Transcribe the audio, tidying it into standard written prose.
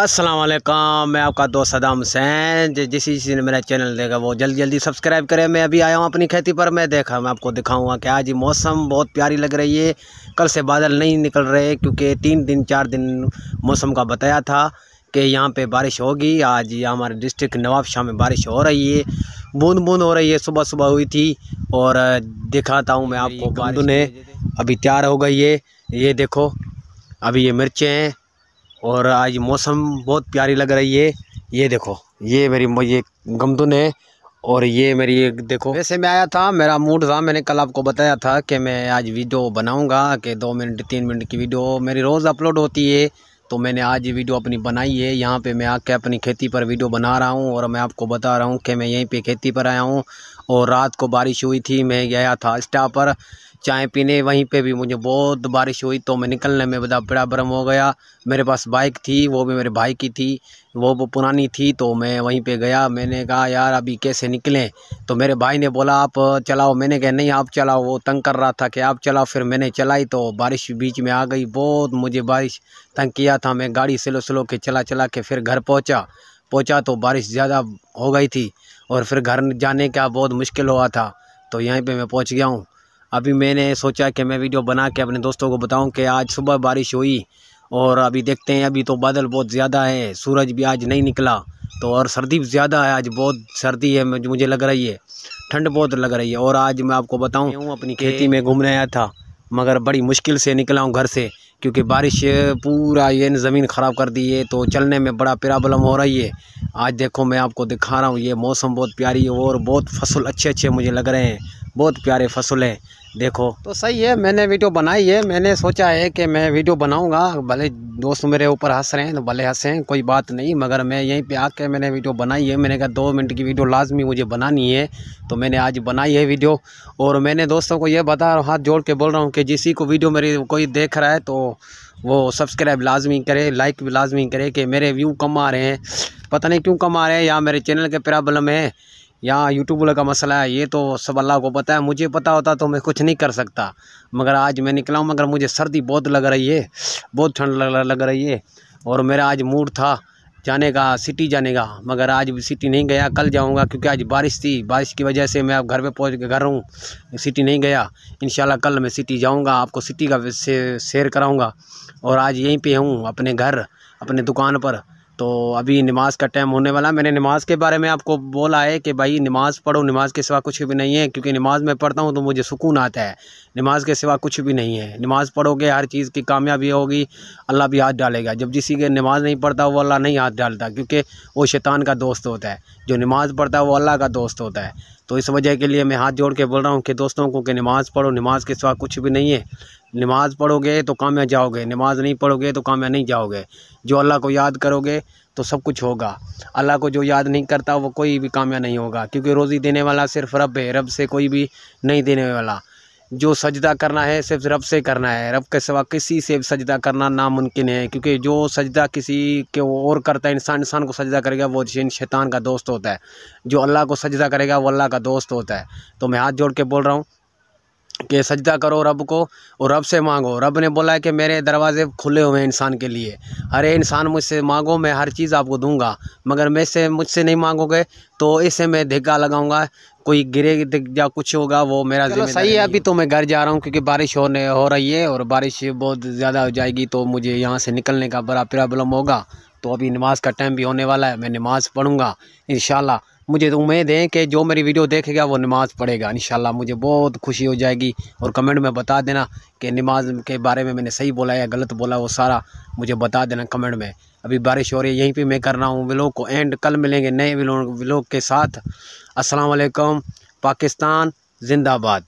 अस्सलाम वालेकुम, मैं आपका दोस्त सदाम हुसैन। जिस ने मेरा चैनल देखा वो जल्दी जल्दी सब्सक्राइब करें। मैं अभी आया हूँ अपनी खेती पर। मैं आपको दिखाऊंगा कि आज मौसम बहुत प्यारी लग रही है। कल से बादल नहीं निकल रहे क्योंकि 3 दिन 4 दिन मौसम का बताया था कि यहाँ पे बारिश होगी। आज हमारे डिस्ट्रिक्ट नवाबशाह में बारिश हो रही है, बूंद बूंद हो रही है। सुबह सुबह हुई थी और दिखाता हूँ मैं आपको। बारिश है अभी तैयार हो गई है, ये देखो। अभी ये मिर्चें हैं और आज मौसम बहुत प्यारी लग रही है। ये देखो, ये ये गमदुन है और ये मेरी एक देखो। वैसे मैं आया था, मेरा मूड था, मैंने कल आपको बताया था कि मैं आज वीडियो बनाऊंगा कि 2 मिनट 3 मिनट की वीडियो मेरी रोज़ अपलोड होती है। तो मैंने आज वीडियो अपनी बनाई है। यहाँ पे मैं आके अपनी खेती पर वीडियो बना रहा हूँ और मैं आपको बता रहा हूँ कि मैं यहीं पे खेती पर आया हूँ। और रात को बारिश हुई थी, मैं गया था स्टॉप पर चाय पीने, वहीं पे भी मुझे बहुत बारिश हुई तो मैं निकलने में बड़ा बर्म हो गया। मेरे पास बाइक थी, वो भी मेरे भाई की थी, वो पुरानी थी, तो मैं वहीं पे गया। मैंने कहा यार अभी कैसे निकलें, तो मेरे भाई ने बोला आप चलाओ। मैंने कहा नहीं आप चलाओ, वो तंग कर रहा था कि आप चलाओ। फिर मैंने चलाई तो बारिश बीच में आ गई। बहुत मुझे बारिश तंग किया था। मैं गाड़ी स्लो के चला के फिर घर पहुँचा तो बारिश ज़्यादा हो गई थी और फिर घर जाने का बहुत मुश्किल हुआ था। तो यहीं पर मैं पहुँच गया हूँ। अभी मैंने सोचा कि मैं वीडियो बना के अपने दोस्तों को बताऊं कि आज सुबह बारिश हुई और अभी देखते हैं। अभी तो बादल बहुत ज़्यादा है, सूरज भी आज नहीं निकला तो, और सर्दी भी ज़्यादा है। आज बहुत सर्दी है, मुझे लग रही है, ठंड बहुत लग रही है। और आज मैं आपको बताऊं अपनी खेती में घूमने आया था, मगर बड़ी मुश्किल से निकला हूँ घर से क्योंकि बारिश पूरा ये ज़मीन ख़राब कर दी है तो चलने में बड़ा प्रॉब्लम हो रही है। आज देखो मैं आपको दिखा रहा हूँ, ये मौसम बहुत प्यारी है और बहुत फसल अच्छे मुझे लग रहे हैं, बहुत प्यारे फसल हैं। देखो तो सही है, मैंने वीडियो बनाई है। मैंने सोचा है कि मैं वीडियो बनाऊंगा, भले दोस्त मेरे ऊपर हंस रहे हैं तो भले हंसें, कोई बात नहीं, मगर मैं यहीं पे आके मैंने वीडियो बनाई है। मैंने कहा 2 मिनट की वीडियो लाजमी मुझे बनानी है, तो मैंने आज बनाई है वीडियो। और मैंने दोस्तों को ये बता रहा हूँ, हाथ जोड़ के बोल रहा हूँ कि जिसी को वीडियो मेरी कोई देख रहा है तो वो सब्सक्राइब लाजमी करे, लाइक भी लाजमी करे। कि मेरे व्यू कम आ रहे हैं, पता नहीं क्यों कम आ रहे हैं, या मेरे चैनल के प्रॉब्लम है या यूट्यूब का मसला है, ये तो सब अल्लाह को पता है। मुझे पता होता तो मैं कुछ नहीं कर सकता, मगर आज मैं निकला हूँ। मगर मुझे सर्दी बहुत लग रही है, बहुत ठंड लग रही है। और मेरा आज मूड था जाने का, सिटी जाने का, मगर आज भी सिटी नहीं गया। कल जाऊंगा क्योंकि आज बारिश थी, बारिश की वजह से मैं अब घर पे पहुंच के घर हूँ, सिटी नहीं गया। इंशाल्लाह कल मैं सिटी जाऊंगा, आपको सिटी का शेयर कराऊंगा। और आज यहीं पे हूँ अपने घर, अपने दुकान पर। तो अभी नमाज का टाइम होने वाला। मैंने नमाज के बारे में आपको बोला है कि भाई नमाज़ पढ़ो, नमाज के सिवा कुछ भी नहीं है, क्योंकि नमाज में पढ़ता हूँ तो मुझे सुकून आता है। नमाज के सिवा कुछ भी नहीं है। नमाज पढ़ोगे हर चीज़ की कामयाबी होगी, अल्लाह भी हाथ डालेगा। जब किसी के नमाज नहीं पढ़ता वो अल्लाह नहीं हाथ डालता, क्योंकि वो शैतान का दोस्त होता है। जो नमाज़ पढ़ता है वो अल्लाह का दोस्त होता है। तो इस वजह के लिए मैं हाथ जोड़ के बोल रहा हूँ कि दोस्तों को कि नमाज़ पढ़ो, नमाज के सिवा कुछ भी नहीं है। नमाज़ पढ़ोगे तो कामयाब जाओगे, नमाज नहीं पढ़ोगे तो कामयाब नहीं जाओगे। जो अल्लाह को याद करोगे तो सब कुछ होगा। अल्लाह को जो याद नहीं करता वो कोई भी कामयाब नहीं होगा, क्योंकि रोज़ी देने वाला सिर्फ रब है, रब से कोई भी नहीं देने वाला। जो सजदा करना है सिर्फ रब से करना है, रब के सिवा किसी से सजदा करना नामुमकिन है। क्योंकि जो सजदा किसी के और करता है, इंसान को सजदा करेगा वो शैतान का दोस्त होता है। जो अल्लाह को सजदा करेगा वो अल्लाह का दोस्त होता है। तो मैं हाथ जोड़ के बोल रहा हूँ कि सजदा करो रब को और रब से मांगो। रब ने बोला है कि मेरे दरवाजे खुले हुए हैं इंसान के लिए, अरे इंसान मुझसे मांगो, मैं हर चीज़ आपको दूंगा। मगर मुझसे नहीं मांगोगे तो इससे मैं धिक्का लगाऊंगा, कोई गिरे या कुछ होगा वो मेरा जिम्मेदारी सही है। अभी तो मैं घर जा रहा हूँ क्योंकि बारिश हो रही है और बारिश बहुत ज़्यादा हो जाएगी तो मुझे यहाँ से निकलने का बड़ा प्रॉब्लम होगा। तो अभी नमाज का टाइम भी होने वाला है, मैं नमाज़ पढ़ूँगा इंशाल्लाह। मुझे तो उम्मीद है कि जो मेरी वीडियो देखेगा वो नमाज़ पढ़ेगा इंशाल्लाह, मुझे बहुत खुशी हो जाएगी। और कमेंट में बता देना कि नमाज के बारे में मैंने सही बोला या गलत बोला, वो सारा मुझे बता देना कमेंट में। अभी बारिश हो रही है, यहीं पे मैं कर रहा हूँ व्लॉग को एंड। कल मिलेंगे नए व्लॉग के साथ। अस्सलाम वालेकुम, पाकिस्तान जिंदाबाद।